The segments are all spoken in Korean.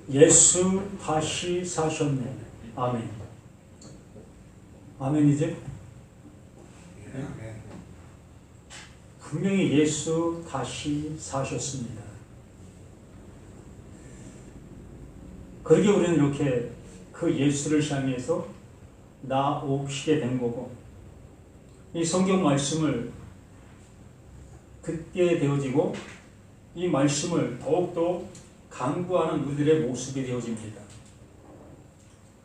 예수 다시 사셨네. 아멘. 아멘이죠? 분명히 예수 다시 사셨습니다. 그러게 우리는 이렇게 그 예수를 향해서 나오시게 된 거고, 이 성경 말씀을 듣게 되어지고 이 말씀을 더욱더 강구하는 우리들의 모습이 되어집니다.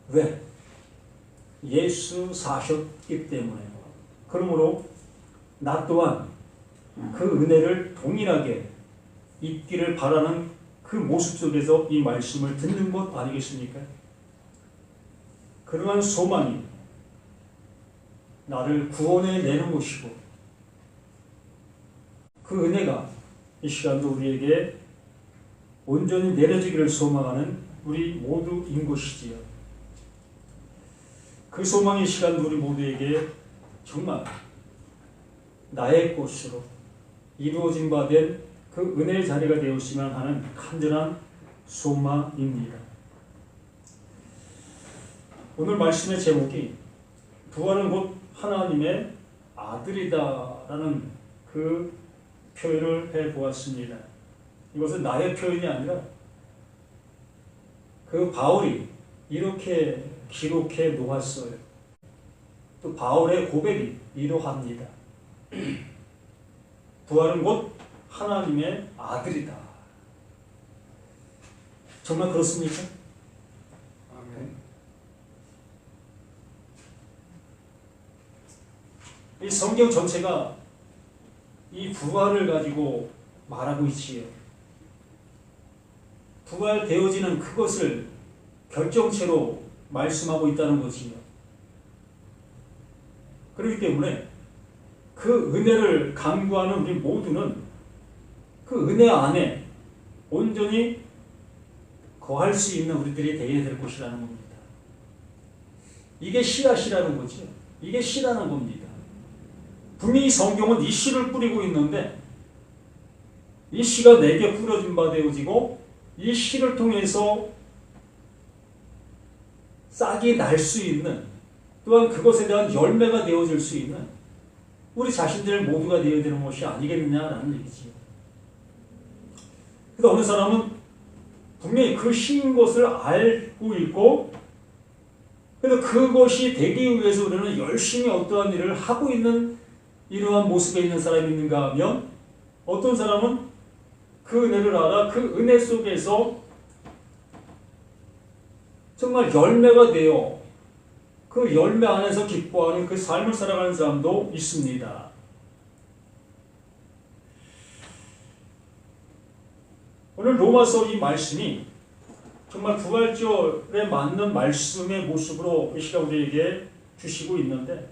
왜? 예수 사셨기 때문에요. 그러므로 나 또한 그 은혜를 동일하게 입기를 바라는 그 모습 속에서 이 말씀을 듣는 것 아니겠습니까? 그러한 소망이 나를 구원해 내는 것이고, 그 은혜가 이 시간도 우리에게 온전히 내려지기를 소망하는 우리 모두인 것이지요. 그 소망의 시간도 우리 모두에게 정말 나의 것으로 이루어진 바 된 그 은혜의 자리가 되었으면 하는 간절한 소망입니다. 오늘 말씀의 제목이 부활은 곧 하나님의 아들이다 라는 그 표현을 해보았습니다. 이것은 나의 표현이 아니라 그 바울이 이렇게 기록해 놓았어요. 또 바울의 고백이 이러합니다. 부활은 곧 하나님의 아들이다. 정말 그렇습니까? 아멘. 이 성경 전체가 이 부활을 가지고 말하고 있지요. 부활되어지는 그것을 결정체로 말씀하고 있다는 거지요. 그렇기 때문에 그 은혜를 강구하는 우리 모두는 그 은혜 안에 온전히 거할 수 있는 우리들이 되어야 될 것이라는 겁니다. 이게 씨앗이라는 거죠. 이게 씨라는 겁니다. 분명히 성경은 이 씨를 뿌리고 있는데 이 씨가 내게 뿌려진 바 되어지고 이 씨를 통해서 싹이 날 수 있는, 또한 그것에 대한 열매가 되어질 수 있는 우리 자신들 모두가 되어야 되는 것이 아니겠느냐라는 얘기지요. 그래서 어느 사람은 분명히 그 씨인 것을 알고 있고, 그래서 그것이 되기 위해서 우리는 열심히 어떠한 일을 하고 있는 이러한 모습에 있는 사람이 있는가 하면, 어떤 사람은 그 은혜를 알아 그 은혜 속에서 정말 열매가 되어 그 열매 안에서 기뻐하는 그 삶을 살아가는 사람도 있습니다. 오늘 로마서 이 말씀이 정말 부활절에 맞는 말씀의 모습으로 이 시간 우리에게 주시고 있는데,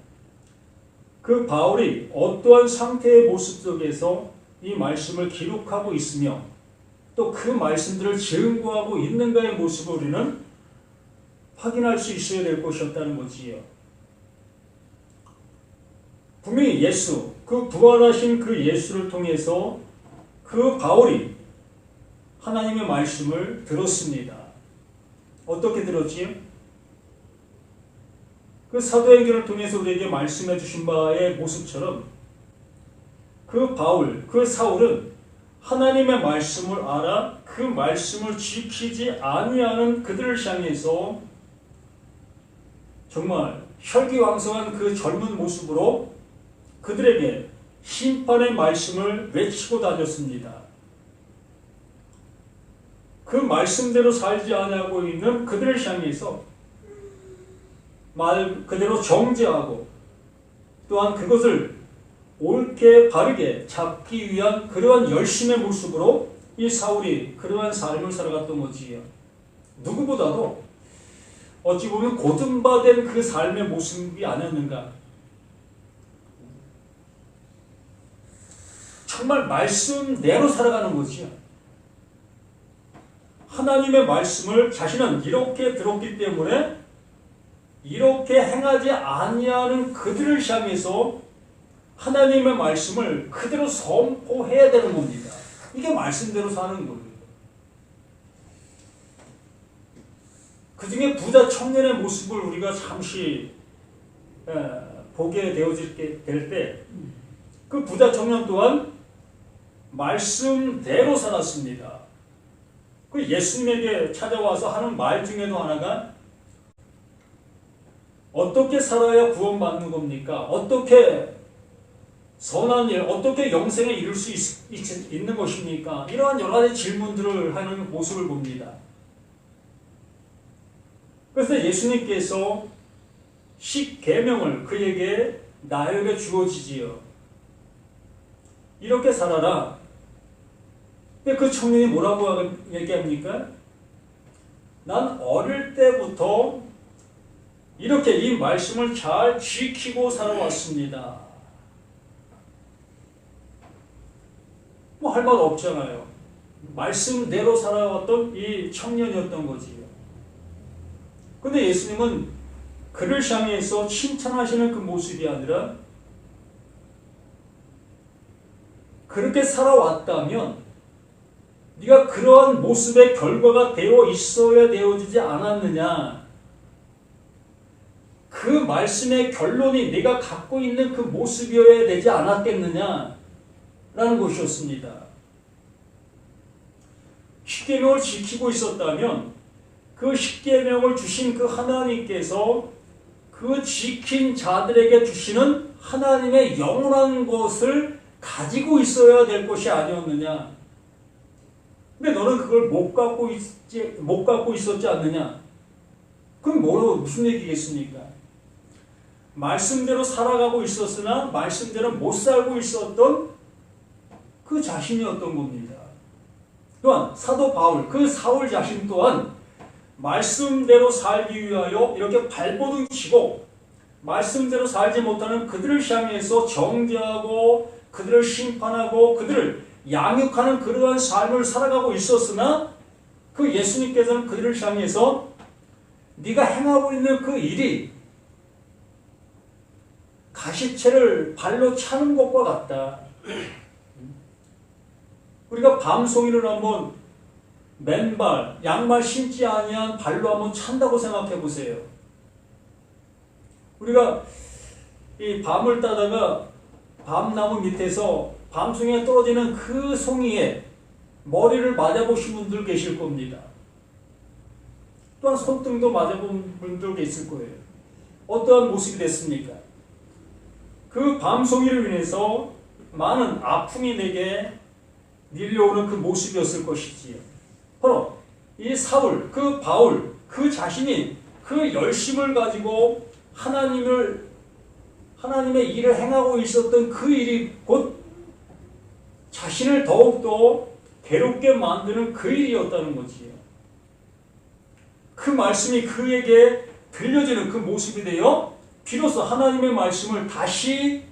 그 바울이 어떠한 상태의 모습 속에서 이 말씀을 기록하고 있으며 또 그 말씀들을 증거하고 있는가의 모습을 우리는 확인할 수 있어야 될 것이었다는 거지요. 분명히 예수, 그 부활하신 그 예수를 통해서 그 바울이 하나님의 말씀을 들었습니다. 어떻게 들었지요? 그 사도행전을 통해서 우리에게 말씀해 주신 바의 모습처럼 그 바울, 그 사울은 하나님의 말씀을 알아 그 말씀을 지키지 아니하는 그들을 향해서 정말 혈기왕성한 그 젊은 모습으로 그들에게 심판의 말씀을 외치고 다녔습니다. 그 말씀대로 살지 아니하고 있는 그들을 향해서 말 그대로 정죄하고, 또한 그것을 옳게 바르게 잡기 위한 그러한 열심의 모습으로 이 사울이 그러한 삶을 살아갔던 거지요. 누구보다도 어찌 보면 고등바된 그 삶의 모습이 아니었는가. 정말 말씀대로 살아가는 거지요. 하나님의 말씀을 자신은 이렇게 들었기 때문에 이렇게 행하지 아니하는 그들을 향해서 하나님의 말씀을 그대로 선포해야 되는 겁니다. 이게 말씀대로 사는 거예요. 그 중에 부자 청년의 모습을 우리가 잠시 보게 되어질 때 그 부자 청년 또한 말씀대로 살았습니다. 그 예수님에게 찾아와서 하는 말 중에도 하나가 어떻게 살아야 구원받는 겁니까? 어떻게 선한 일, 어떻게 영생에 이룰 수 있는 것입니까? 이러한 여러 가지 질문들을 하는 모습을 봅니다. 그래서 예수님께서 십계명을 그에게 나에게 주어지지요. 이렇게 살아라. 근데 그 청년이 뭐라고 얘기합니까? 난 어릴 때부터 이렇게 이 말씀을 잘 지키고 살아왔습니다. 뭐 할 말 없잖아요. 말씀대로 살아왔던 이 청년이었던 거지요. 근데 예수님은 그를 향해서 칭찬하시는 그 모습이 아니라 그렇게 살아왔다면 네가 그러한 모습의 결과가 되어 있어야 되어지지 않았느냐. 그 말씀의 결론이 네가 갖고 있는 그 모습이어야 되지 않았겠느냐 라는 것이었습니다. 십계명을 지키고 있었다면 그 십계명을 주신 그 하나님께서 그 지킨 자들에게 주시는 하나님의 영원한 것을 가지고 있어야 될 것이 아니었느냐. 근데 너는 그걸 못 갖고 있었지 않느냐. 그럼 무슨 얘기겠습니까? 말씀대로 살아가고 있었으나 말씀대로 못 살고 있었던 그 자신이었던 겁니다. 또한 사도 바울, 그 사울 자신 또한 말씀대로 살기 위하여 이렇게 발버둥 치고 말씀대로 살지 못하는 그들을 향해서 정죄하고 그들을 심판하고 그들을 양육하는 그러한 삶을 살아가고 있었으나 그 예수님께서는 그들을 향해서 네가 행하고 있는 그 일이 가시채를 발로 차는 것과 같다. 우리가 밤송이를 한번 맨발, 양말 신지 아니한 발로 한번 찬다고 생각해 보세요. 우리가 이 밤을 따다가 밤나무 밑에서 밤송이가 떨어지는 그 송이에 머리를 맞아보신 분들 계실 겁니다. 또한 손등도 맞아본 분들 계실 거예요. 어떠한 모습이 됐습니까? 그 밤송이를 인해서 많은 아픔이 내게 밀려오는 그 모습이었을 것이지요. 바로 이 사울, 그 바울, 그 자신이 그 열심을 가지고 하나님의 일을 행하고 있었던 그 일이 곧 자신을 더욱더 괴롭게 만드는 그 일이었다는 거지요. 그 말씀이 그에게 들려지는 그 모습이 되어 비로소 하나님의 말씀을 다시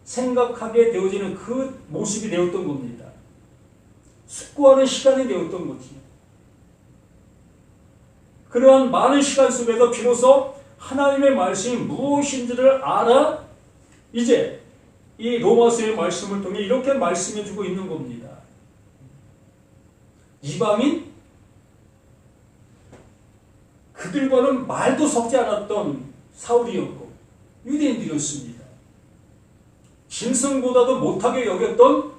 생각하게 되어지는 그 모습이 되었던 겁니다. 숙고하는 시간이 되었던 거지. 그러한 많은 시간 속에서 비로소 하나님의 말씀이 무엇인지를 알아 이제 이 로마서의 말씀을 통해 이렇게 말씀해주고 있는 겁니다. 이방인 그들과는 말도 섞지 않았던 사울이었고 유대인들이었습니다. 짐승보다도 못하게 여겼던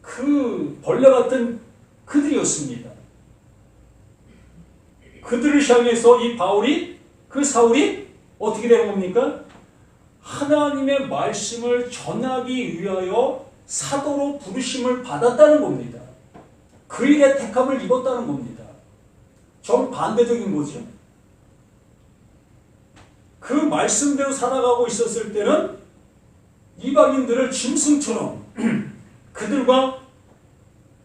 그 벌레 같은 그들이었습니다. 그들을 향해서 이 바울이 그 사울이 어떻게 되는 겁니까? 하나님의 말씀을 전하기 위하여 사도로 부르심을 받았다는 겁니다. 그 일에 택함을 입었다는 겁니다. 정반대적인 거죠. 그 말씀대로 살아가고 있었을 때는 이방인들을 짐승처럼 그들과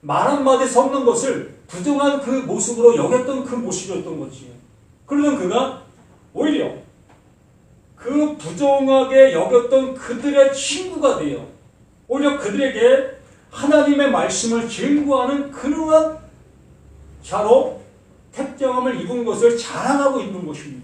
말 한마디 섞는 것을 부정한 그 모습으로 여겼던 그 모습이었던 거지요. 그러던 그가 오히려 그 부정하게 여겼던 그들의 친구가 되어 오히려 그들에게 하나님의 말씀을 증거하는 그러한 자로 택정함을 입은 것을 자랑하고 있는 것입니다.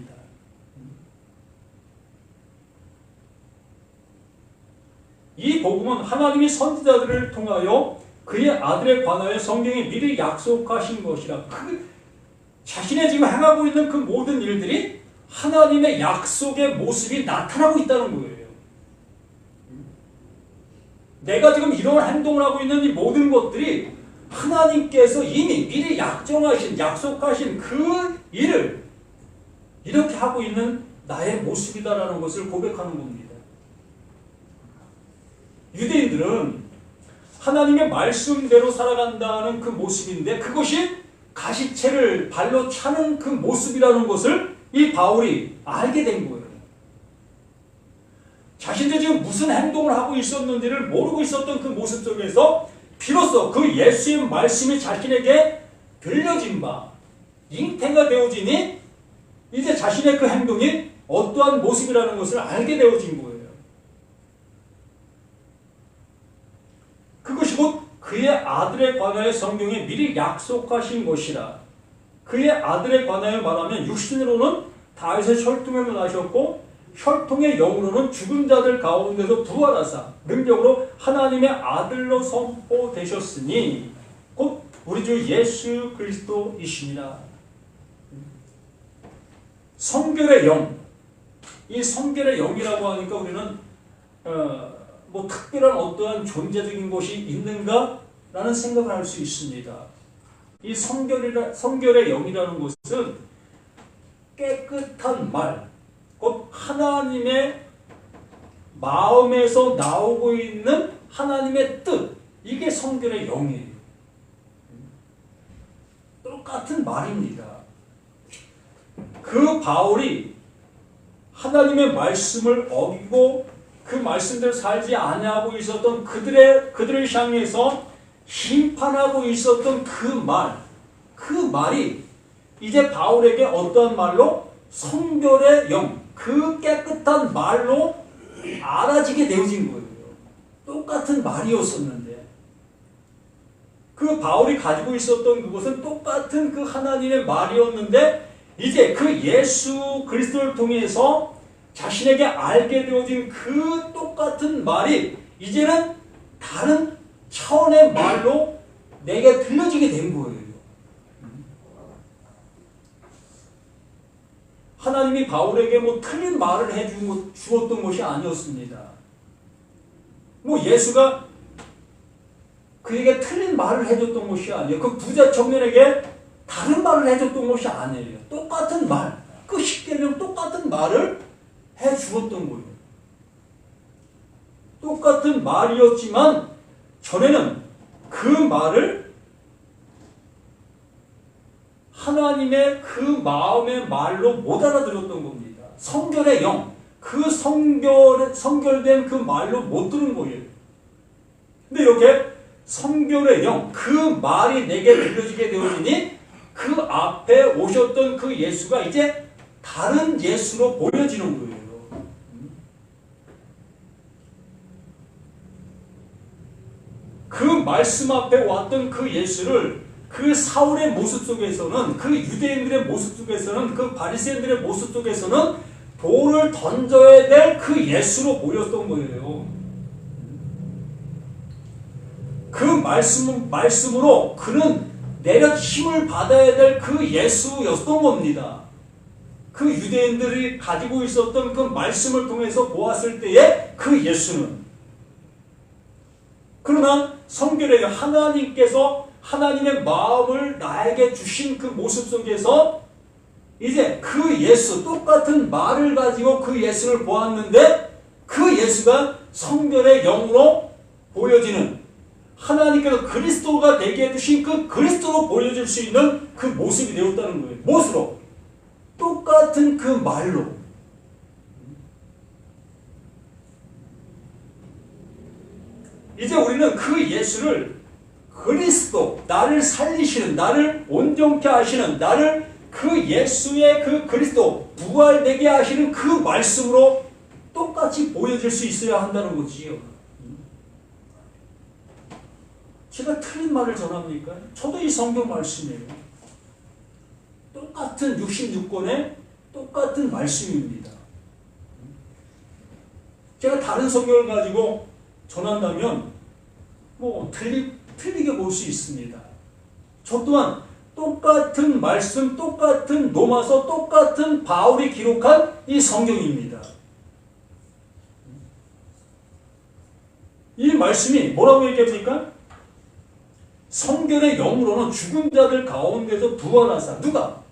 이 복음은 하나님이 선지자들을 통하여 그의 아들에 관하여 성경에 미리 약속하신 것이라. 자신의 지금 행하고 있는 그 모든 일들이 하나님의 약속의 모습이 나타나고 있다는 거예요. 내가 지금 이런 행동을 하고 있는 이 모든 것들이 하나님께서 이미 미리 약속하신 그 일을 이렇게 하고 있는 나의 모습이다라는 것을 고백하는 겁니다. 유대인들은 하나님의 말씀대로 살아간다는 그 모습인데 그것이 가시체를 발로 차는 그 모습이라는 것을 이 바울이 알게 된 거예요. 자신들이 지금 무슨 행동을 하고 있었는지를 모르고 있었던 그 모습 속에서 비로소 그 예수의 말씀이 자신에게 들려진 바, 잉태가 되어지니 이제 자신의 그 행동이 어떠한 모습이라는 것을 알게 되어진 거예요. 그것이 곧 그의 아들에 관하여 성경에 미리 약속하신 것이라. 그의 아들에 관하여 말하면 육신으로는 다윗의 혈통을 나셨고 혈통의 영으로는 죽은 자들 가운데서 부활하사 능력으로 하나님의 아들로 선포되셨으니 곧 우리 주 예수 그리스도이시니라. 성결의 영, 이 성결의 영이라고 하니까 우리는 뭐 특별한 어떠한 존재적인 것이 있는가라는 생각을 할 수 있습니다. 이 성결의 영이라는 것은 깨끗한 말, 곧 하나님의 마음에서 나오고 있는 하나님의 뜻, 이게 성결의 영이에요. 똑같은 말입니다. 그 바울이 하나님의 말씀을 어기고 그 말씀대로 살지 아니하고 있었던 그들을 향해서 심판하고 있었던 그 말이 이제 바울에게 어떠한 말로 성결의 영, 그 깨끗한 말로 알아지게 되어진 거예요. 똑같은 말이었었는데 그 바울이 가지고 있었던 그것은 똑같은 그 하나님의 말이었는데 이제 그 예수 그리스도를 통해서 자신에게 알게 되어진 그 똑같은 말이 이제는 다른 차원의 말로 내게 들려지게 된 거예요. 하나님이 바울에게 뭐 틀린 말을 주었던 것이 아니었습니다. 뭐 예수가 그에게 틀린 말을 해줬던 것이 아니에요. 그 부자 청년에게 다른 말을 해줬던 것이 아니에요. 똑같은 말, 그 10계명 똑같은 말을 해주었던 거예요. 똑같은 말이었지만 전에는 그 말을 하나님의 그 마음의 말로 못 알아들었던 겁니다. 성결의 영, 그 성결된 그 말로 못 들은 거예요. 근데 이렇게 성결의 영, 그 말이 내게 들려지게 되어지니 그 앞에 오셨던 그 예수가 이제 다른 예수로 보여지는 거예요. 그 말씀 앞에 왔던 그 예수를 그 사울의 모습 속에서는, 그 유대인들의 모습 속에서는, 그 바리새인들의 모습 속에서는 돌을 던져야 될 그 예수로 보였던 거예요. 그 말씀으로 그는 내려 힘을 받아야 될 그 예수였던 겁니다. 그 유대인들이 가지고 있었던 그 말씀을 통해서 보았을 때의 그 예수는. 그러나 성결의 하나님께서 하나님의 마음을 나에게 주신 그 모습 속에서 이제 그 예수, 똑같은 말을 가지고 그 예수를 보았는데 그 예수가 성결의 영으로 보여지는, 하나님께서 그리스도가 되게 해주신 그 그리스도로 보여줄 수 있는 그 모습이 되었다는 거예요. 무엇으로? 똑같은 그 말로. 이제 우리는 그 예수를 그리스도, 나를 살리시는, 나를 온전케 하시는, 나를 그 예수의 그 그리스도, 부활되게 하시는 그 말씀으로 똑같이 보여질 수 있어야 한다는 거지요. 제가 틀린 말을 전합니까? 저도 이 성경 말씀이에요. 똑같은 66권의 똑같은 말씀입니다. 제가 다른 성경을 가지고 전한다면 뭐 틀리게 볼 수 있습니다. 저 또한 똑같은 말씀, 똑같은 로마서, 똑같은 바울이 기록한 이 성경입니다. 이 말씀이 뭐라고 얘기합니까? 성경의 영으로는 죽은 자들 가운데서 부활하사 누가?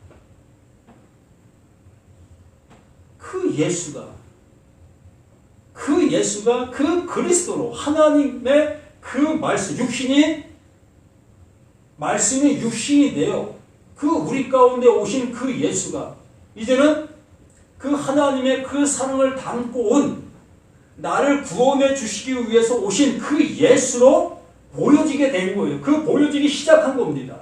그 예수가 그 그리스도로 하나님의 그 말씀, 말씀이 육신이 되어 그 우리 가운데 오신 그 예수가 이제는 그 하나님의 그 사랑을 담고 온 나를 구원해 주시기 위해서 오신 그 예수로 보여지게 된 거예요. 그 보여지기 시작한 겁니다.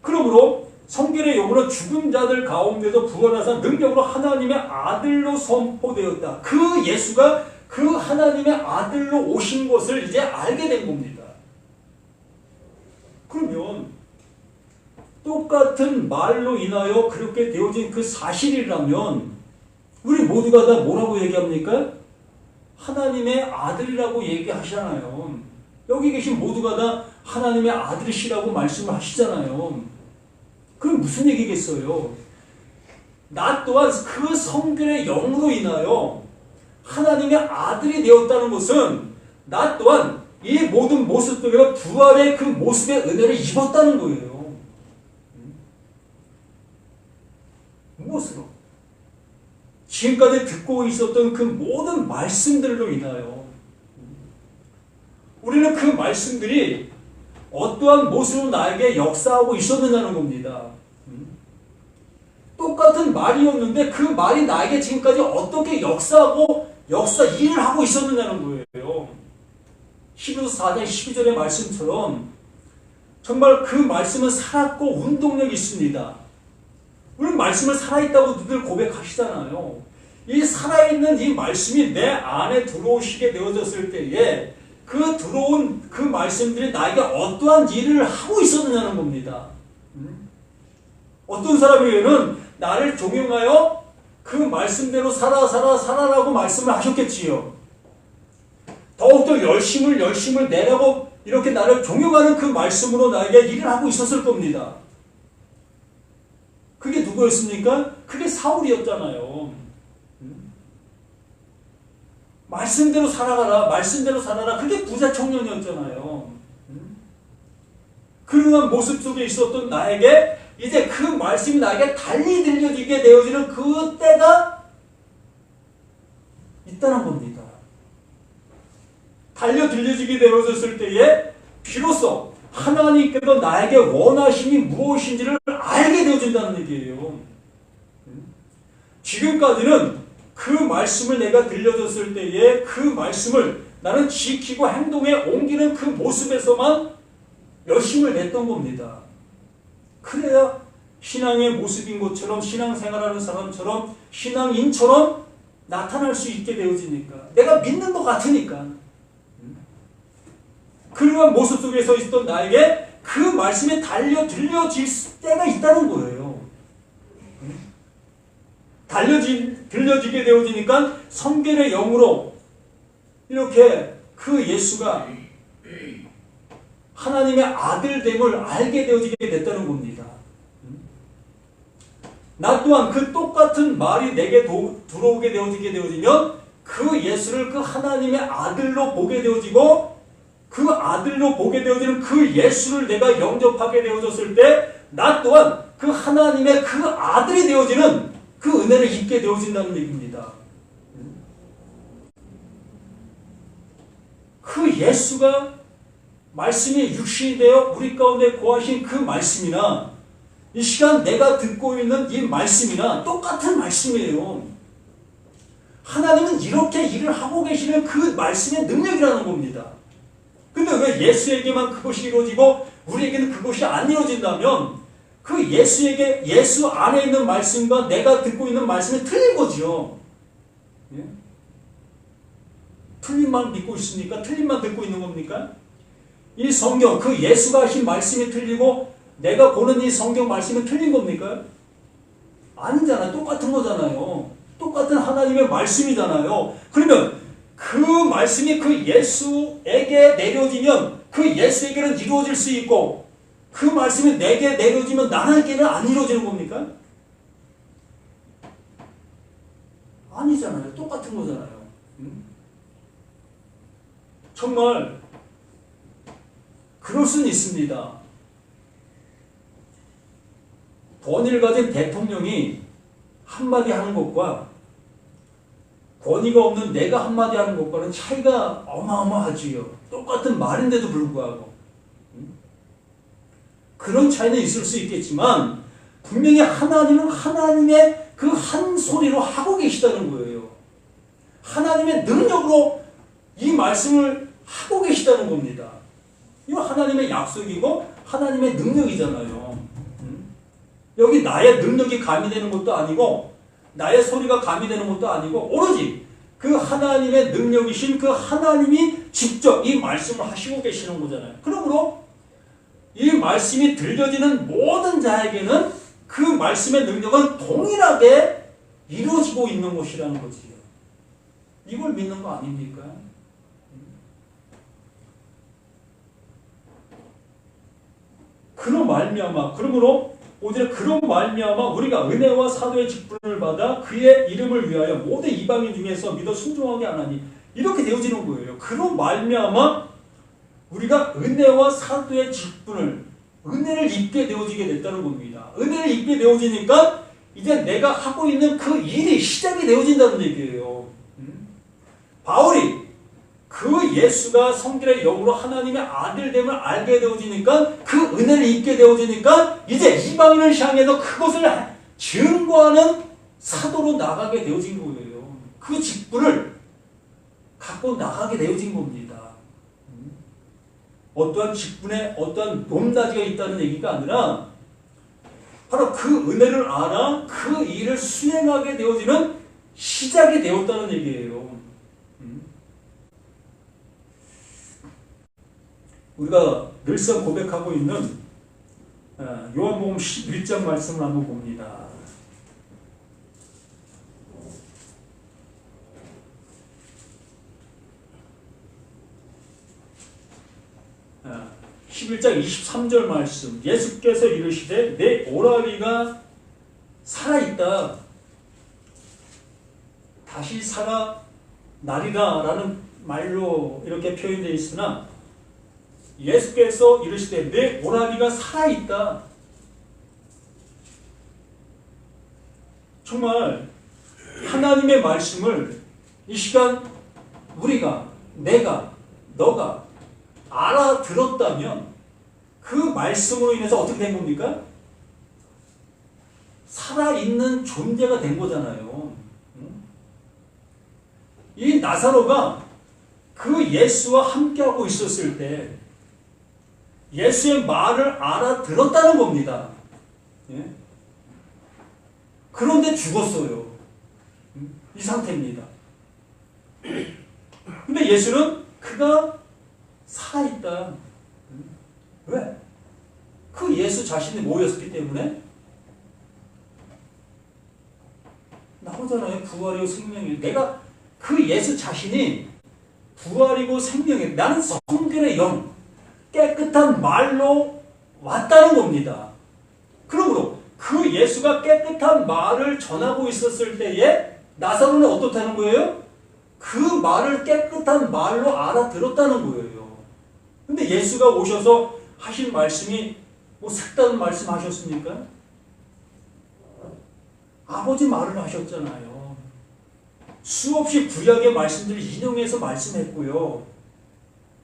그러므로 성경의 용어로 죽은 자들 가운데서 부활하사 능력으로 하나님의 아들로 선포되었다. 그 예수가 그 하나님의 아들로 오신 것을 이제 알게 된 겁니다. 그러면 똑같은 말로 인하여 그렇게 되어진 그 사실이라면 우리 모두가 다 뭐라고 얘기합니까? 하나님의 아들이라고 얘기하시잖아요. 여기 계신 모두가 다 하나님의 아들이시라고 말씀을 하시잖아요. 그럼 무슨 얘기겠어요? 나 또한 그 성결의 영으로 인하여 하나님의 아들이 되었다는 것은 나 또한 이 모든 모습 속에 부활의 그 모습의 은혜를 입었다는 거예요. 무엇으로? 지금까지 듣고 있었던 그 모든 말씀들로 인하여 우리는 그 말씀들이 어떠한 모습으로 나에게 역사하고 있었느냐는 겁니다. 똑같은 말이었는데 그 말이 나에게 지금까지 어떻게 일을 하고 있었느냐는 거예요. 히브리서 4장 12절의 말씀처럼 정말 그 말씀은 살았고 운동력이 있습니다. 우리는 말씀을 살아있다고 늘 고백하시잖아요. 이 살아있는 이 말씀이 내 안에 들어오시게 되어졌을 때에 그 들어온 그 말씀들이 나에게 어떠한 일을 하고 있었느냐는 겁니다. 어떤 사람에게는 나를 종용하여 그 말씀대로 살아라고 말씀을 하셨겠지요. 더욱더 열심을 내라고 이렇게 나를 종용하는 그 말씀으로 나에게 일을 하고 있었을 겁니다. 그게 누구였습니까? 그게 사울이었잖아요. 말씀대로 살아라. 그게 부자 청년이었잖아요. 그러한 모습 속에 있었던 나에게 이제 그 말씀이 나에게 달리 들려지게 되어지는 그 때가 있다는 겁니다. 달려 들려지게 되어졌을 때에 비로소 하나님께서 나에게 원하심이 무엇인지를 알게 되어진다는 얘기예요. 지금까지는 그 말씀을 내가 들려줬을 때에 그 말씀을 나는 지키고 행동에 옮기는 그 모습에서만 열심을 냈던 겁니다. 그래야 신앙의 모습인 것처럼 신앙생활하는 사람처럼 신앙인처럼 나타날 수 있게 되어지니까 내가 믿는 것 같으니까 그러한 모습 속에서 있던 나에게 그 말씀이 달려 들려질 때가 있다는 거예요. 들려지게 되어지니까 성결의 영으로 이렇게 그 예수가 하나님의 아들됨을 알게 되어지게 됐다는 겁니다. 나 또한 그 똑같은 말이 내게 들어오게 되어지면 그 예수를 그 하나님의 아들로 보게 되어지고 그 아들로 보게 되어지는 그 예수를 내가 영접하게 되어졌을 때 나 또한 그 하나님의 그 아들이 되어지는 그 은혜를 입게 되어진다는 얘기입니다. 그 예수가 말씀이 육신이 되어 우리 가운데 거하신 그 말씀이나 이 시간 내가 듣고 있는 이 말씀이나 똑같은 말씀이에요. 하나님은 이렇게 일을 하고 계시는 그 말씀의 능력이라는 겁니다. 근데 왜 예수에게만 그것이 이루어지고 우리에게는 그것이 안 이루어진다면 그 예수 안에 있는 말씀과 내가 듣고 있는 말씀이 틀린 거지요. 예? 틀린만 믿고 있습니까? 틀린만 듣고 있는 겁니까? 이 성경, 그 예수가 하신 말씀이 틀리고 내가 보는 이 성경 말씀이 틀린 겁니까? 아니잖아요. 똑같은 거잖아요. 똑같은 하나님의 말씀이잖아요. 그러면 그 말씀이 그 예수에게 내려지면 그 예수에게는 이루어질 수 있고 그 말씀이 내게 내려지면 나에게는 안 이루어지는 겁니까? 아니잖아요. 똑같은 거잖아요. 정말 그럴 수는 있습니다. 권위를 가진 대통령이 한마디 하는 것과 권위가 없는 내가 한마디 하는 것과는 차이가 어마어마하지요. 똑같은 말인데도 불구하고. 그런 차이는 있을 수 있겠지만 분명히 하나님은 하나님의 그 한 소리로 하고 계시다는 거예요. 하나님의 능력으로 이 말씀을 하고 계시다는 겁니다. 이거 하나님의 약속이고 하나님의 능력이잖아요. 여기 나의 능력이 가미되는 것도 아니고 나의 소리가 가미되는 것도 아니고 오로지 그 하나님의 능력이신 그 하나님이 직접 이 말씀을 하시고 계시는 거잖아요. 그러므로 이 말씀이 들려지는 모든 자에게는 그 말씀의 능력은 동일하게 이루어지고 있는 것이라는 거지요. 이걸 믿는 거 아닙니까? 그런 말미암아, 그러므로 오늘 그런 말미암아 우리가 은혜와 사도의 직분을 받아 그의 이름을 위하여 모든 이방인 중에서 믿어 순종하게 하나니 이렇게 되어지는 거예요. 그런 말미암아 우리가 은혜와 사도의 직분을 은혜를 입게 되어지게 됐다는 겁니다. 은혜를 입게 되어지니까 이제 내가 하고 있는 그 일이 시작이 되어진다는 얘기예요. 바울이 그 예수가 성결의 영으로 하나님의 아들됨을 알게 되어지니까 그 은혜를 입게 되어지니까 이제 이방인을 향해서 그것을 증거하는 사도로 나가게 되어진 거예요. 그 직분을 갖고 나가게 되어진 겁니다. 어떠한 직분에 어떠한 높낮이가 있다는 얘기가 아니라 바로 그 은혜를 알아 그 일을 수행하게 되어지는 시작이 되었다는 얘기예요. 우리가 늘상 고백하고 있는 요한복음 11장 말씀을 한번 봅니다. 11장 23절 말씀. 예수께서 이르시되 내 오라비가 살아있다. 다시 살아나리라 라는 말로 이렇게 표현되어 있으나 예수께서 이르시되 내 오라비가 살아있다. 정말 하나님의 말씀을 이 시간 우리가, 내가, 너가 알아들었다면 그 말씀으로 인해서 어떻게 된 겁니까? 살아있는 존재가 된 거잖아요. 이 나사로가 그 예수와 함께하고 있었을 때 예수의 말을 알아들었다는 겁니다. 예? 그런데 죽었어요. 이 상태입니다. 근데 예수는 그가 살아있다. 왜? 그 예수 자신이 뭐였기 때문에? 나오잖아요. 부활이고 생명이에요. 내가 그 예수 자신이 부활이고 생명이에요. 나는 성결의 영, 깨끗한 말로 왔다는 겁니다. 그러므로 그 예수가 깨끗한 말을 전하고 있었을 때에 나사로는 어떻다는 거예요? 그 말을 깨끗한 말로 알아들었다는 거예요. 근데 예수가 오셔서 하신 말씀이 뭐 색다른 말씀 하셨습니까? 아버지 말을 하셨잖아요. 수없이 구약의 말씀들을 인용해서 말씀했고요.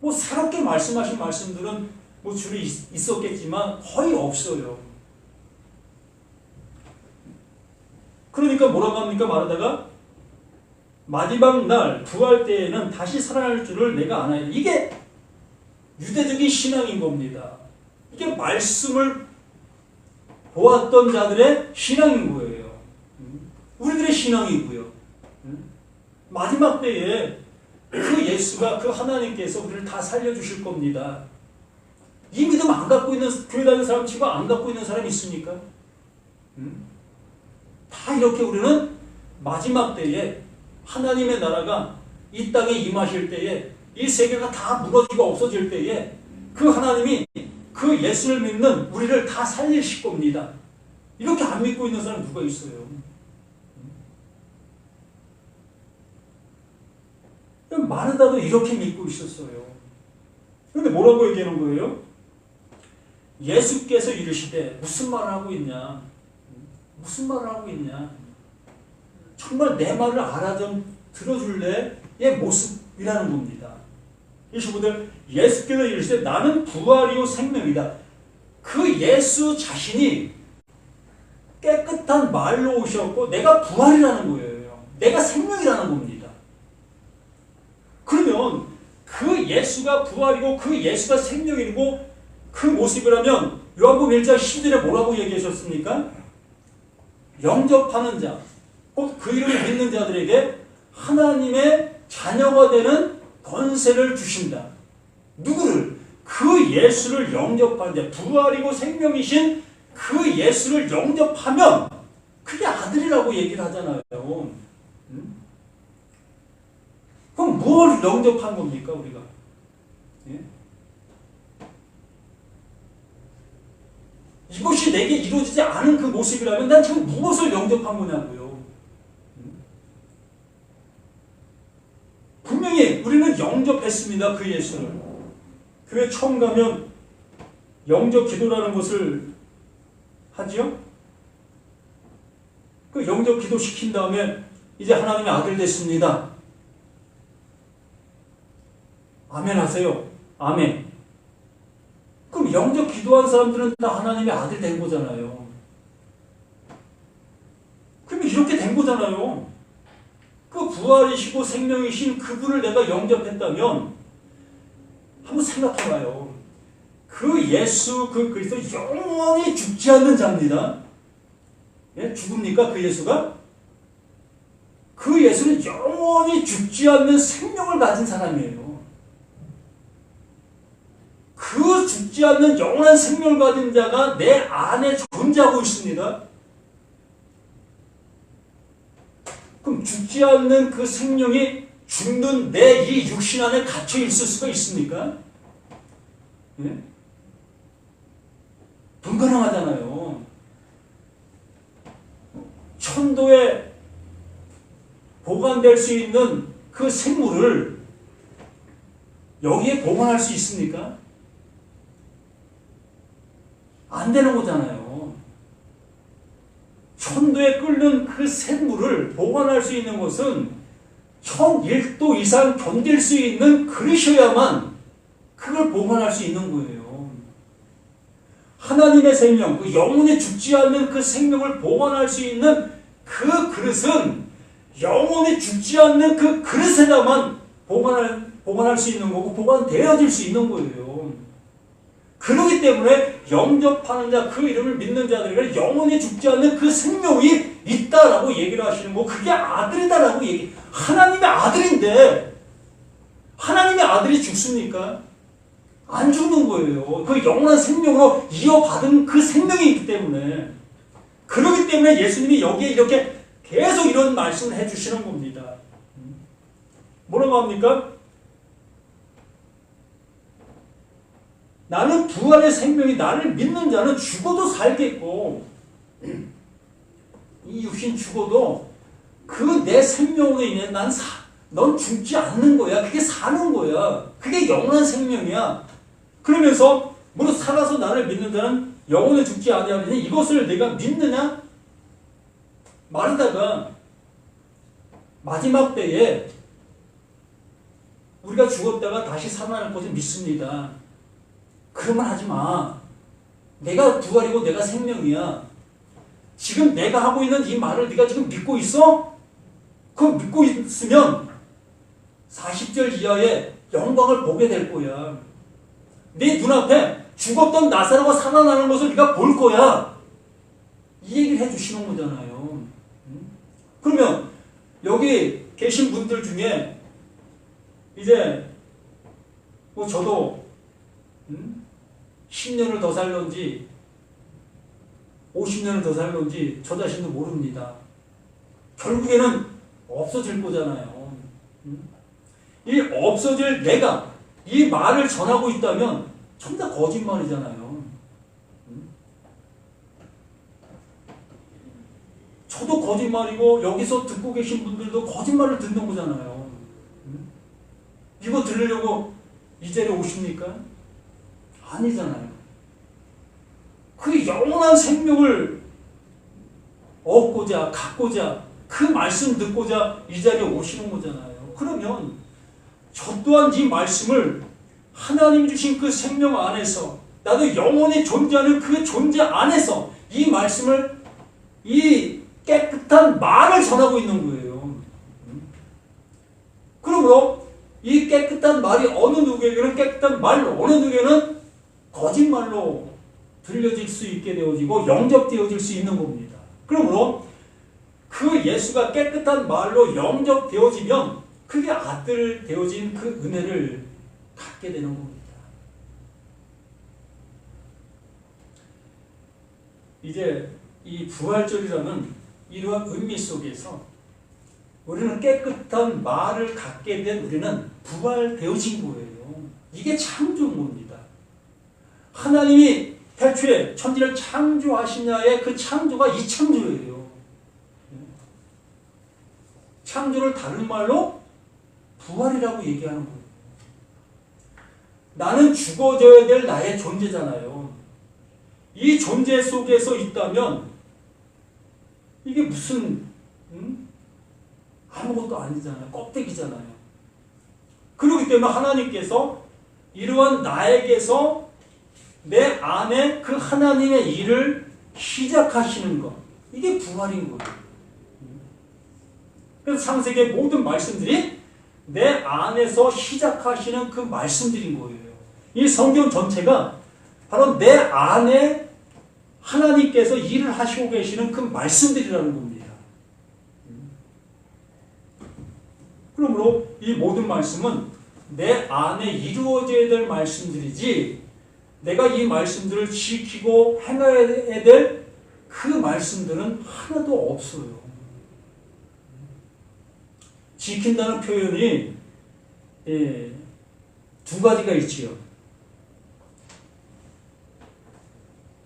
뭐 새롭게 말씀하신 말씀들은 뭐 주로 있었겠지만 거의 없어요. 그러니까 뭐라고 합니까? 말하다가 마지막 날 부활 때에는 다시 살아날 줄을 내가 아나이다. 이게 유대적인 신앙인 겁니다. 이게 말씀을 보았던 자들의 신앙인 거예요. 우리들의 신앙이고요. 마지막 때에 그 예수가, 그 하나님께서 우리를 다 살려주실 겁니다. 이 믿음 안 갖고 있는, 교회 다니는 사람 치고 안 갖고 있는 사람이 있습니까? 다 이렇게 우리는 마지막 때에 하나님의 나라가 이 땅에 임하실 때에 이 세계가 다 무너지고 없어질 때에 그 하나님이 그 그 예수를 믿는 우리를 다 살리실 겁니다. 이렇게 안 믿고 있는 사람 누가 있어요? 마르다도 이렇게 믿고 있었어요. 그런데 뭐라고 얘기하는 거예요? 예수께서 이르시되 무슨 말을 하고 있냐? 무슨 말을 하고 있냐? 정말 내 말을 들어줄래? 의 모습이라는 겁니다. 25절 예수께서 이르시되 나는 부활이요 생명이다. 그 예수 자신이 깨끗한 말로 오셨고 내가 부활이라는 거예요. 내가 생명이라는 겁니다. 그러면 그 예수가 부활이고 그 예수가 생명이고 그 모습이라면 요한복음 1장 10절에 뭐라고 얘기하셨습니까? 영접하는 자, 곧 그 이름을 믿는 자들에게 하나님의 자녀가 되는 권세를 주신다. 누구를? 그 예수를 영접하는 자, 부활이고 생명이신 그 예수를 영접하면 그게 아들이라고 얘기를 하잖아요. 그럼 뭘 영접한 겁니까, 우리가? 예? 이것이 내게 이루어지지 않은 그 모습이라면 난 지금 무엇을 영접한 거냐고요. 분명히 우리는 영접했습니다. 그 예수를. 교회 처음 가면 영접 기도라는 것을 하지요. 그 영접 기도 시킨 다음에 이제 하나님의 아들 됐습니다. 아멘 하세요. 아멘. 그럼 영접 기도한 사람들은 다 하나님의 아들 된 거잖아요. 그럼 이렇게 된 거잖아요. 그 부활이시고 생명이신 그분을 내가 영접했다면 한번 생각해봐요. 그 예수, 그 그리스도 영원히 죽지 않는 자입니다. 예? 죽습니까? 그 예수가? 그 예수는 영원히 죽지 않는 생명을 가진 사람이에요. 그 죽지 않는 영원한 생명을 가진 자가 내 안에 존재하고 있습니다. 그럼 죽지 않는 그 생명이 죽는 내 이 육신 안에 갇혀 있을 수가 있습니까? 예? 불가능하잖아요. 천도에 보관될 수 있는 그 생물을 여기에 보관할 수 있습니까? 안 되는 거잖아요. 천도에 끓는 그 샘물을 보관할 수 있는 것은 1001도 이상 견딜 수 있는 그릇이어야만 그걸 보관할 수 있는 거예요. 하나님의 생명, 그 영원히 죽지 않는 그 생명을 보관할 수 있는 그 그릇은 영원히 죽지 않는 그 그릇에다만 보관할 수 있는 거고 보관되어질 수 있는 거예요. 그렇기 때문에 영접하는 자, 그 이름을 믿는 자들에게 영원히 죽지 않는 그 생명이 있다라고 얘기를 하시는 거, 그게 아들이다라고 하나님의 아들인데 하나님의 아들이 죽습니까? 안 죽는 거예요. 그 영원한 생명으로 이어받은 그 생명이 있기 때문에. 그렇기 때문에 예수님이 여기에 이렇게 계속 이런 말씀을 해주시는 겁니다. 뭐라고 합니까? 나는 부활의 생명이 나를 믿는 자는 죽어도 살겠고 이 육신 죽어도 그 내 생명으로 인해 넌 죽지 않는 거야. 그게 사는 거야. 그게 영원한 생명이야. 그러면서 무릇 살아서 나를 믿는 자는 영원히 죽지 아니하리니 이것을 내가 믿느냐? 말하다가 마지막 때에 우리가 죽었다가 다시 살아날 것을 믿습니다. 그런 말 하지 마. 내가 부활이고 내가 생명이야. 지금 내가 하고 있는 이 말을 네가 지금 믿고 있어? 그거 믿고 있으면 40절 이하의 영광을 보게 될 거야. 네 눈앞에 죽었던 나사로가 살아나는 것을 네가 볼 거야. 이 얘기를 해주시는 거잖아요. 그러면 여기 계신 분들 중에 이제 뭐 저도 10년을 더 살런지 50년을 더 살런지 저 자신도 모릅니다. 결국에는 없어질 거잖아요. 이 없어질 내가 이 말을 전하고 있다면 전부 다 거짓말이잖아요. 저도 거짓말이고 여기서 듣고 계신 분들도 거짓말을 듣는 거잖아요. 이거 들으려고 이 자리에 오십니까? 아니잖아요. 그 영원한 생명을 얻고자 갖고자 그 말씀 듣고자 이 자리에 오시는 거잖아요. 그러면 저 또한 이 말씀을 하나님 주신 그 생명 안에서 나도 영원히 존재하는 그 존재 안에서 이 말씀을 이 깨끗한 말을 전하고 있는 거예요. 그러므로 이 깨끗한 말이 어느 누구에게는 깨끗한 말로 어느 누구에게는 거짓말로 들려질 수 있게 되어지고 영접되어질 수 있는 겁니다. 그러므로 그 예수가 깨끗한 말로 영접되어지면 그게 아들 되어진 그 은혜를 갖게 되는 겁니다. 이제 이 부활절이라는 이러한 의미 속에서 우리는 깨끗한 말을 갖게 된 우리는 부활되어진 거예요. 이게 창조인 겁니다. 하나님이 태초에 천지를 창조하시냐의 그 창조가 이 창조예요. 창조를 다른 말로 부활이라고 얘기하는 거예요. 나는 죽어져야 될 나의 존재잖아요. 이 존재 속에서 있다면 이게 무슨 아무것도 아니잖아요. 껍데기잖아요. 그렇기 때문에 하나님께서 이러한 나에게서 내 안에 그 하나님의 일을 시작하시는 것, 이게 부활인 거예요. 그래서 창세기의 모든 말씀들이 내 안에서 시작하시는 그 말씀들인 거예요. 이 성경 전체가 바로 내 안에 하나님께서 일을 하시고 계시는 그 말씀들이라는 겁니다. 그러므로 이 모든 말씀은 내 안에 이루어져야 될 말씀들이지 내가 이 말씀들을 지키고 행해야 될 그 말씀들은 하나도 없어요. 지킨다는 표현이 두 가지가 있지요.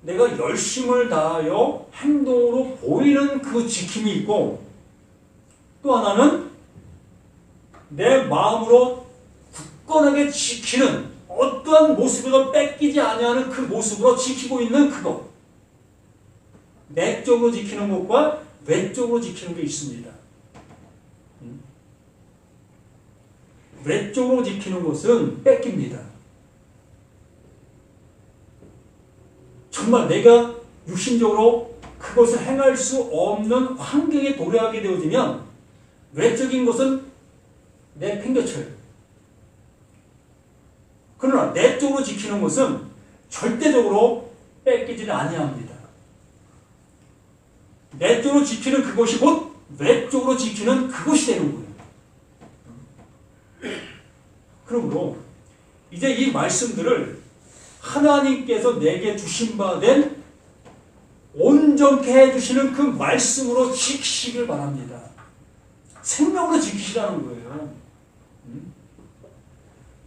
내가 열심을 다하여 행동으로 보이는 그 지킴이 있고 또 하나는 내 마음으로 굳건하게 지키는 어떠한 모습에도 뺏기지 아니하는 그 모습으로 지키고 있는 그것. 내적으로 지키는 것과 외적으로 지키는 게 있습니다. 외적으로 지키는 것은 뺏깁니다. 정말 내가 육신적으로 그것을 행할 수 없는 환경에 도래하게 되어지면 외적인 것은 내팽개쳐요. 그러나 내적으로 지키는 것은 절대적으로 뺏기지는 아니합니다. 내적으로 지키는 그것이 곧 외적으로 지키는 그것이 되는 거예요. 그러므로 이제 이 말씀들을 하나님께서 내게 주신 바 된 온전케 해주시는 그 말씀으로 지키시길 바랍니다. 생명으로 지키시라는 거예요.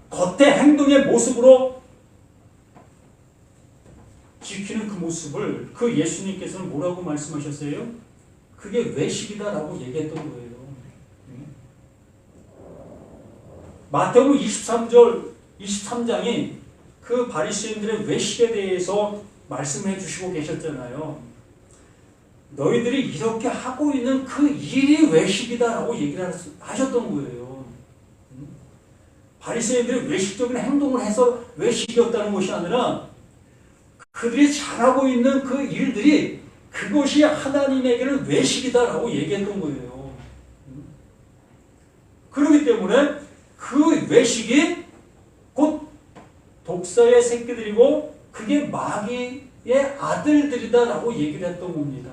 겉의 행동의 모습으로 지키는 그 모습을 그 예수님께서는 뭐라고 말씀하셨어요? 그게 외식이다라고 얘기했던 거예요. 마태복음 23장이 그 바리새인들의 외식에 대해서 말씀해 주시고 계셨잖아요. 너희들이 이렇게 하고 있는 그 일이 외식이다라고 얘기를 하셨던 거예요. 바리새인들이 외식적인 행동을 해서 외식이었다는 것이 아니라 그들이 잘하고 있는 그 일들이 그것이 하나님에게는 외식이다라고 얘기했던 거예요. 그렇기 때문에 그 외식이 곧 독사의 새끼들이고 그게 마귀의 아들들이다라고 얘기를 했던 겁니다.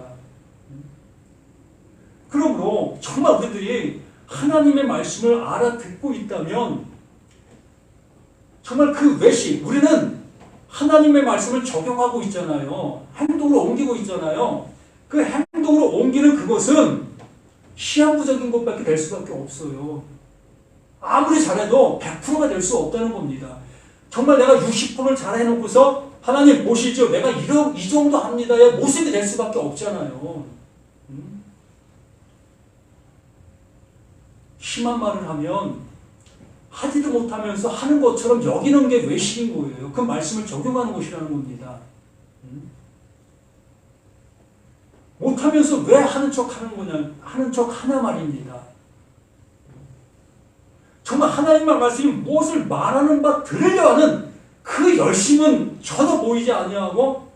그러므로 정말 우리들이 하나님의 말씀을 알아듣고 있다면 정말 그 외식, 우리는 하나님의 말씀을 적용하고 있잖아요. 행동으로 옮기고 있잖아요. 그 행동으로 옮기는 그것은 시한부적인 것밖에 될 수밖에 없어요. 아무리 잘해도 100%가 될 수 없다는 겁니다. 정말 내가 60%를 잘 해놓고서 하나님 보시죠. 내가 이 정도 합니다의 모습이 될 수밖에 없잖아요. 심한 말을 하면 하지도 못하면서 하는 것처럼 여기는 게 외식인 거예요. 그 말씀을 적용하는 것이라는 겁니다. 못하면서 왜 하는 척 하는 거냐? 하는 척 하나 말입니다. 정말 하나님의 말씀이 무엇을 말하는 바 들으려 하는 그 열심은 전혀 보이지 아니하고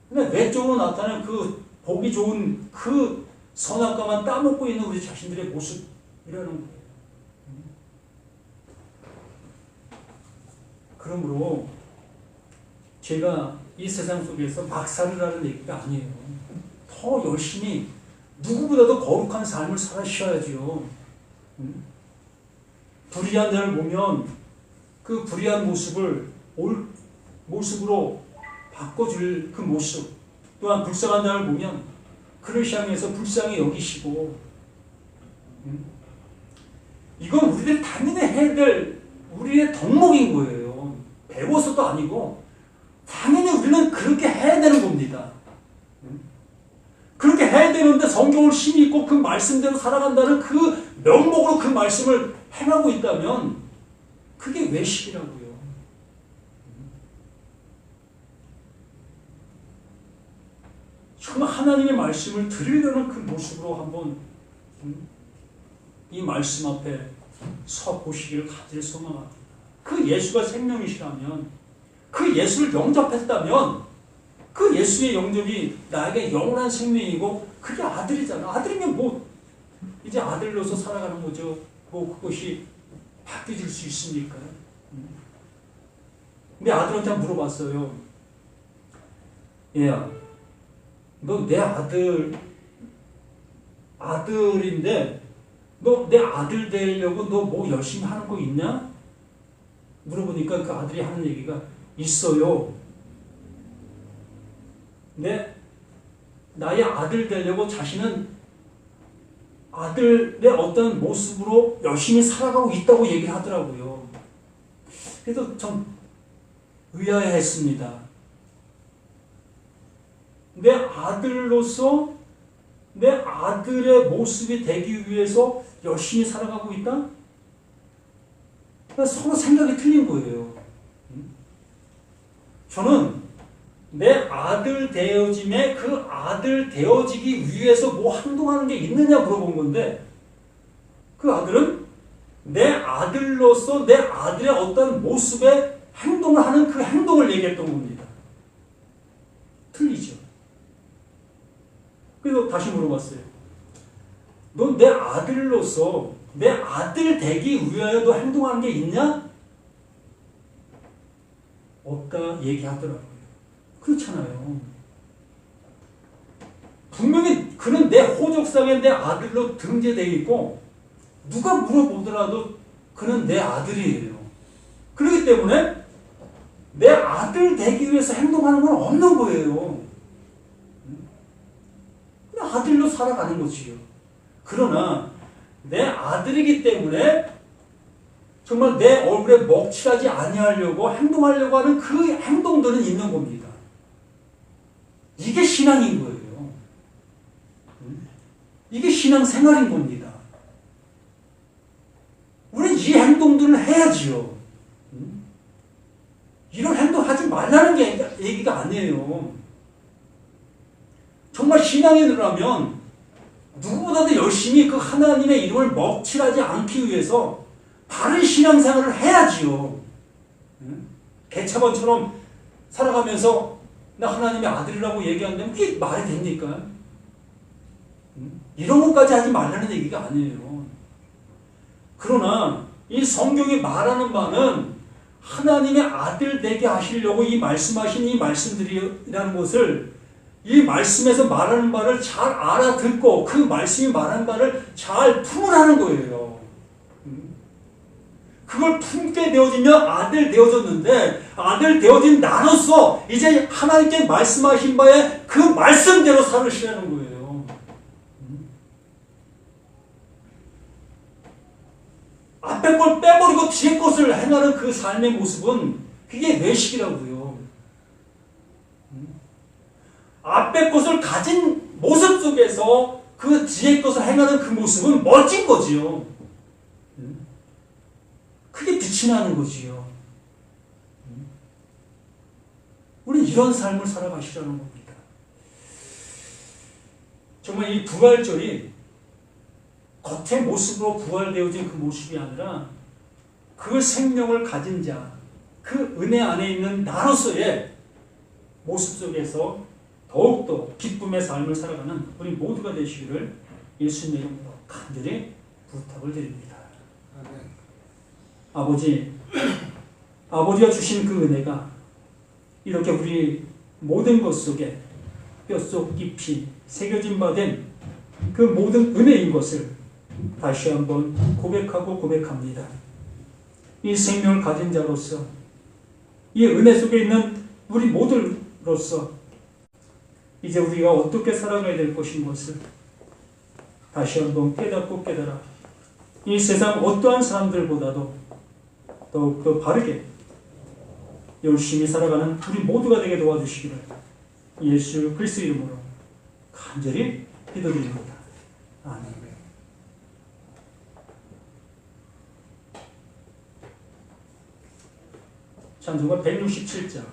그냥 외적으로 나타나는 그 보기 좋은 그 선악과만 따먹고 있는 우리 자신들의 모습이라는 거예요. 그러므로 제가 이 세상 속에서 막 살으라는 얘기가 아니에요. 더 열심히 누구보다도 거룩한 삶을 살아셔야지요. 불의한 자를 보면 그 불의한 모습을 올 모습으로 바꿔줄 그 모습, 또한 불쌍한 자를 보면 그를 향해서 불쌍히 여기시고, 이건 우리들이 당연히 해야 될 우리의 덕목인 거예요. 배워서도 아니고 당연히 우리는 그렇게 해야 되는 겁니다. 그렇게 해야 되는데 성경을 심히 읽고 그 말씀대로 살아간다는 그 명목으로 그 말씀을 행하고 있다면 그게 외식이라고요. 정말 하나님의 말씀을 들으려는 그 모습으로 한번 이 말씀 앞에 서 보시기를 간절히 소망합니다. 그 예수가 생명이시라면, 그 예수를 영접했다면 그 예수의 영접이 나에게 영원한 생명이고 그게 아들이잖아. 아들이면 뭐 이제 아들로서 살아가는 거죠. 뭐 그것이 바뀌어질 수 있습니까? 근데 아들한테 물어봤어요. 얘야, 너 내 아들인데 너 내 아들 되려고 너 뭐 열심히 하는 거 있냐? 물어보니까 그 아들이 하는 얘기가 있어요. 나의 아들 되려고 자신은 아들의 어떤 모습으로 열심히 살아가고 있다고 얘기를 하더라고요. 그래서 좀 의아해했습니다. 내 아들로서 내 아들의 모습이 되기 위해서 열심히 살아가고 있다? 서로 생각이 틀린 거예요. 저는 내 아들 되어짐에 그 아들 되어지기 위해서 뭐 행동하는 게 있느냐 물어본 건데, 그 아들은 내 아들로서 내 아들의 어떤 모습에 행동을 하는 그 행동을 얘기했던 겁니다. 틀리죠. 그래서 다시 물어봤어요. 너 내 아들로서 내 아들 되기 위하여 너 행동하는 게 있냐? 없다 얘기하더라고요. 그렇잖아요. 분명히 그는 내 호적상에 내 아들로 등재되어 있고 누가 물어보더라도 그는 내 아들이에요. 그렇기 때문에 내 아들 되기 위해서 행동하는 건 없는 거예요. 그냥 아들로 살아가는 거지요. 그러나 내 아들이기 때문에 정말 내 얼굴에 먹칠하지 아니하려고 행동하려고 하는 그 행동들은 있는 겁니다. 이게 신앙인 거예요. 이게 신앙생활인 겁니다. 우리는 이 행동들을 해야지요. 이런 행동 하지 말라는 게 얘기가 아니에요. 정말 신앙인이라면 누구보다도 열심히 그 하나님의 이름을 먹칠하지 않기 위해서 바른 신앙생활을 해야지요. 개차반처럼 살아가면서 나 하나님의 아들이라고 얘기하는데 그게 말이 됩니까? 이런 것까지 하지 말라는 얘기가 아니에요. 그러나 이 성경이 말하는 바는 하나님의 아들 되게 하시려고 이 말씀하신 이 말씀들이라는 것을, 이 말씀에서 말하는 바를 잘 알아듣고 그 말씀이 말하는 바를 잘 품으라는 거예요. 그걸 품게 되어지면 아들 되어졌는데, 아들 되어진 나로서 이제 하나님께 말씀하신 바에 그 말씀대로 살으시라는 거예요. 앞에 걸 빼버리고 뒤에 것을 행하는 그 삶의 모습은 그게 외식이라고요. 앞에 것을 가진 모습 속에서 그 뒤에 것을 행하는 그 모습은 멋진 거지요. 그게 빛이 나는 거지요. 우리 이런 삶을 살아가시라는 겁니다. 정말 이 부활절이 겉의 모습으로 부활되어진 그 모습이 아니라 그 생명을 가진 자, 그 은혜 안에 있는 나로서의 모습 속에서 더욱더 기쁨의 삶을 살아가는 우리 모두가 되시기를 예수님의 이름으로 간절히 부탁을 드립니다. 아멘. 아버지가 주신 그 은혜가 이렇게 우리 모든 것 속에 뼛속 깊이 새겨진 바 된 그 모든 은혜인 것을 다시 한번 고백하고 고백합니다. 이 생명을 가진 자로서 이 은혜 속에 있는 우리 모두로서 이제 우리가 어떻게 살아가야 될 것인 것을 다시 한번 깨닫고 깨달아 이 세상 어떠한 사람들보다도 더욱더 바르게 열심히 살아가는 우리 모두가 되게 도와주시기를 예수 그리스도 이름으로 간절히 기도드립니다. 아멘. 찬송가 167장